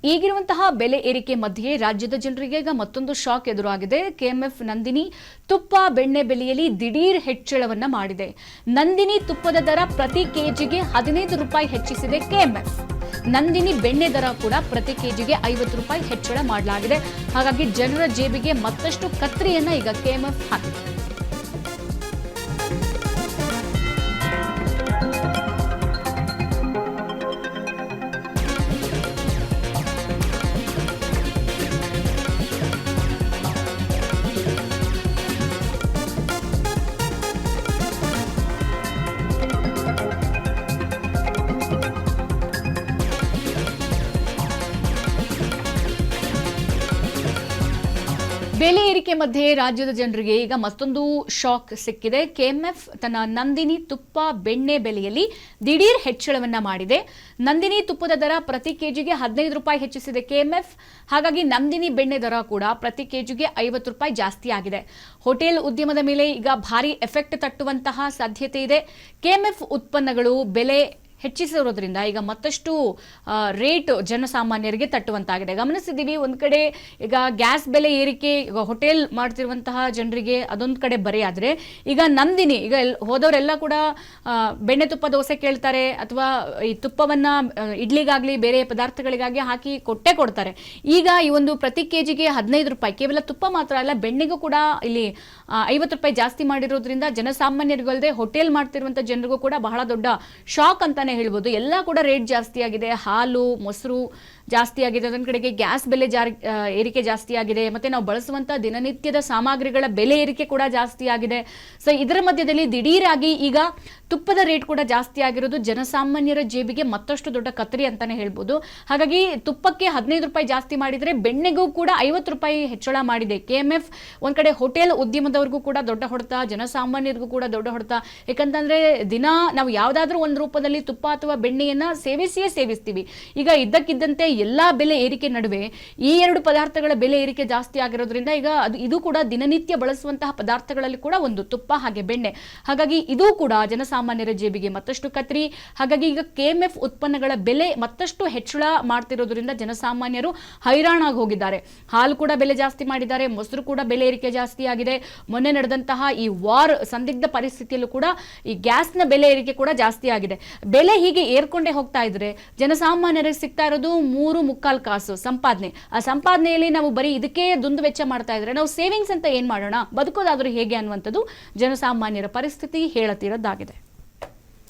ಈಗಿರುವಂತಹ ಬೆಲೆ ಏರಿಕೆ ಮಧ್ಯೆ ರಾಜ್ಯದ ಜನರಿಗೆ ಈಗ ಮತ್ತೊಂದು ಶಾಕ್ ಎದುರಾಗಿದೆ. ಕೆಎಂಎಫ್ ನಂದಿನಿ ತುಪ್ಪ ಬೆಣ್ಣೆ ಬೆಲೆಯಲ್ಲಿ ದಿಢೀರ್ ಹೆಚ್ಚಳವನ್ನ ಮಾಡಿದೆ. ನಂದಿನಿ ತುಪ್ಪದ ದರ ಪ್ರತಿ ಕೆಜಿಗೆ 15 ರೂಪಾಯಿ ಹೆಚ್ಚಿಸಿದೆ ಕೆಎಂಎಫ್. ನಂದಿನಿ ಬೆಣ್ಣೆ ದರ ಕೂಡ ಪ್ರತಿ ಕೆಜಿಗೆ 50 ರೂಪಾಯಿ ಹೆಚ್ಚಳ ಮಾಡಲಾಗಿದೆ. ಹಾಗಾಗಿ ಜನರ ಜೇಬಿಗೆ ಮತ್ತಷ್ಟು ಕತ್ರಿಯನ್ನ ಈಗ ಕೆಎಂಎಫ್ ಹಾಕಿದೆ. ಬೆಲೆ ಏರಿಕೆ ಮಧ್ಯೆ ರಾಜ್ಯದ ಜನರಿಗೆ ಈಗ ಮತ್ತೊಂದು ಶಾಕ್ ಸಿಕ್ಕಿದೆ. ಕೆಎಂಎಫ್ ತನ್ನ ನಂದಿನಿ ತುಪ್ಪ ಬೆಣ್ಣೆ ಬೆಲೆಯಲ್ಲಿ ದಿಢೀರ್ ಹೆಚ್ಚಳವನ್ನ ಮಾಡಿದೆ. ನಂದಿನಿ ತುಪ್ಪದ ದರ ಪ್ರತಿ ಕೆಜಿಗೆ 15 ರೂಪಾಯಿ ಹೆಚ್ಚಿಸಿದೆ ಕೆಎಂಎಫ್. ಹಾಗಾಗಿ ನಂದಿನಿ ಬೆಣ್ಣೆ ದರ ಕೂಡ ಪ್ರತಿ ಕೆಜಿಗೆ 50 ರೂಪಾಯಿ ಜಾಸ್ತಿ ಆಗಿದೆ. ಹೋಟೆಲ್ ಉದ್ಯಮದ ಮೇಲೆ ಈಗ ಭಾರಿ ಎಫೆಕ್ಟ್ ತಟ್ಟುವಂತಹ ಸಾಧ್ಯತೆ ಇದೆ. ಕೆಎಂಎಫ್ ಉತ್ಪನ್ನಗಳು ಬೆಲೆ ಹೆಚ್ಚಿಸಿರೋದ್ರಿಂದ ಈಗ ಮತ್ತಷ್ಟು ರೇಟ್ ಜನಸಾಮಾನ್ಯರಿಗೆ ತಟ್ಟುವಂತಾಗಿದೆ. ಗಮನಿಸಿದ್ದೀವಿ, ಒಂದು ಕಡೆ ಈಗ ಗ್ಯಾಸ್ ಬೆಲೆ ಏರಿಕೆ ಈಗ ಹೋಟೆಲ್ ಮಾಡ್ತಿರುವಂತಹ ಜನರಿಗೆ ಅದೊಂದು ಕಡೆ ಬರೆಯಾದರೆ, ಈಗ ನಂದಿನಿ ಈಗ ಹೋದವರೆಲ್ಲ ಕೂಡ ಬೆಣ್ಣೆ ತುಪ್ಪ ದೋಸೆ ಕೇಳ್ತಾರೆ, ಅಥವಾ ಈ ತುಪ್ಪವನ್ನ ಇಡ್ಲಿಗಾಗ್ಲಿ ಬೇರೆ ಪದಾರ್ಥಗಳಿಗಾಗಿ ಹಾಕಿ ಕೊಡ್ತಾರೆ. ಈಗ ಈ ಒಂದು ಪ್ರತಿ ಕೆಜಿಗೆ 15 ರೂಪಾಯಿ, ಕೇವಲ ತುಪ್ಪ ಮಾತ್ರ ಅಲ್ಲ ಬೆಣ್ಣೆಗೂ ಕೂಡ ಇಲ್ಲಿ 50 ರೂಪಾಯಿ ಜಾಸ್ತಿ ಮಾಡಿರೋದ್ರಿಂದ ಜನಸಾಮಾನ್ಯರಿಗೂ ಅಲ್ಲದೆ ಹೋಟೆಲ್ ಮಾಡ್ತಿರುವಂತಹ ಜನರಿಗೂ ಕೂಡ ಬಹಳ ದೊಡ್ಡ ಶಾಕ್ ಅಂತಾನೆ ಹೇಳ್ಬೋದು. ಎಲ್ಲ ಕೂಡ ರೇಟ್ ಜಾಸ್ತಿ ಆಗಿದೆ. ಹಾಲು, ಮೊಸರು ಜಾಸ್ತಿ ಆಗಿದೆ. ಅದೊಂದು ಕಡೆಗೆ ಗ್ಯಾಸ್ ಬೆಲೆ ಏರಿಕೆ ಜಾಸ್ತಿ ಆಗಿದೆ. ಮತ್ತೆ ನಾವು ಬಳಸುವಂತಹ ದಿನನಿತ್ಯದ ಸಾಮಗ್ರಿಗಳ ಬೆಲೆ ಏರಿಕೆ ಕೂಡ ಜಾಸ್ತಿ ಆಗಿದೆ. ಸೊ ಇದರ ಮಧ್ಯದಲ್ಲಿ ದಿಢೀರಾಗಿ ಈಗ ತುಪ್ಪದ ರೇಟ್ ಕೂಡ ಜಾಸ್ತಿ ಆಗಿರೋದು ಜನಸಾಮಾನ್ಯರ ಜೇಬಿಗೆ ಮತ್ತಷ್ಟು ದೊಡ್ಡ ಕತ್ತರಿ ಅಂತಾನೆ ಹೇಳ್ಬೋದು. ಹಾಗಾಗಿ ತುಪ್ಪಕ್ಕೆ 15 ರೂಪಾಯಿ ಜಾಸ್ತಿ ಮಾಡಿದ್ರೆ ಬೆಣ್ಣೆಗೂ ಕೂಡ 50 ರೂಪಾಯಿ ಹೆಚ್ಚಳ ಮಾಡಿದೆ ಕೆಎಂಎಫ್. ಒಂದ್ ಕಡೆ ಹೋಟೆಲ್ ಉದ್ಯಮದವರಿಗೂ ಕೂಡ ದೊಡ್ಡ ಹೊಡೆತ, ಜನಸಾಮಾನ್ಯರಿಗೂ ಕೂಡ ದೊಡ್ಡ ಹೊಡೆತ. ಯಾಕಂತಂದ್ರೆ ದಿನ ನಾವು ಯಾವ್ದಾದ್ರೂ ಒಂದು ರೂಪದಲ್ಲಿ ತುಪ್ಪ ಅಥವಾ ಬೆಣ್ಣೆಯನ್ನ ಸೇವಿಸ್ತೀವಿ. ಈಗ ಇದ್ದಕ್ಕಿದ್ದಂತೆ ಎಲ್ಲಾ ಬೆಲೆ ಏರಿಕೆ ನಡುವೆ ಈ ಎರಡು ಪದಾರ್ಥಗಳ ಬೆಲೆ ಏರಿಕೆ ಜಾಸ್ತಿ ಆಗಿರೋದ್ರಿಂದ ಈಗ ಇದು ಕೂಡ ದಿನನಿತ್ಯ ಬಳಸುವಂತಹ ಪದಾರ್ಥಗಳಲ್ಲಿ ಕೂಡ ಒಂದು ತುಪ್ಪ ಹಾಗೆ ಬೆಣ್ಣೆ. ಹಾಗಾಗಿ ಇದು ಕೂಡ ಜನಸಾಮಾನ್ಯರ ಜೇಬಿಗೆ ಮತ್ತಷ್ಟು ಕತ್ರಿ. ಹಾಗಾಗಿ ಈಗ ಕೆಎಂಎಫ್ ಉತ್ಪನ್ನಗಳ ಬೆಲೆ ಮತ್ತಷ್ಟು ಹೆಚ್ಚಳ ಮಾಡ್ತಿರೋದ್ರಿಂದ ಜನಸಾಮಾನ್ಯರು ಹೈರಾಣಾಗಿ ಹೋಗಿದ್ದಾರೆ. ಹಾಲು ಕೂಡ ಬೆಲೆ ಜಾಸ್ತಿ ಮಾಡಿದ್ದಾರೆ, ಮೊಸರು ಕೂಡ ಬೆಲೆ ಏರಿಕೆ ಜಾಸ್ತಿ ಆಗಿದೆ. ಮೊನ್ನೆ ನಡೆದಂತಹ ಈ ವಾರ್ ಸಂದಿಗ್ಧ ಪರಿಸ್ಥಿತಿಯಲ್ಲೂ ಕೂಡ ಈ ಗ್ಯಾಸ್ನ ಬೆಲೆ ಏರಿಕೆ ಕೂಡ ಜಾಸ್ತಿ ಆಗಿದೆ. ಬೆಲೆ ಹೀಗೆ ಏರ್ಕೊಂಡೇ ಹೋಗ್ತಾ ಇದ್ರೆ ಜನಸಾಮಾನ್ಯರಿಗೆ ಸಿಗ್ತಾ ಇರೋದು 3.25 ಕಾಸು ಸಂಪಾದನೆ. ಆ ಸಂಪಾದನೆಯಲ್ಲಿ ನಾವು ಬರೀ ಇದಕ್ಕೆ ದುಂದು ವೆಚ್ಚ ಮಾಡ್ತಾ ಇದ್ರೆ ನಾವು ಸೇವಿಂಗ್ಸ್ ಅಂತ ಏನ್ ಮಾಡೋಣ, ಬದುಕೋದಾದ್ರೂ ಹೇಗೆ ಅನ್ನುವಂಥದ್ದು ಜನಸಾಮಾನ್ಯರ ಪರಿಸ್ಥಿತಿ ಹೇಳತಿರೋದಾಗಿದೆ.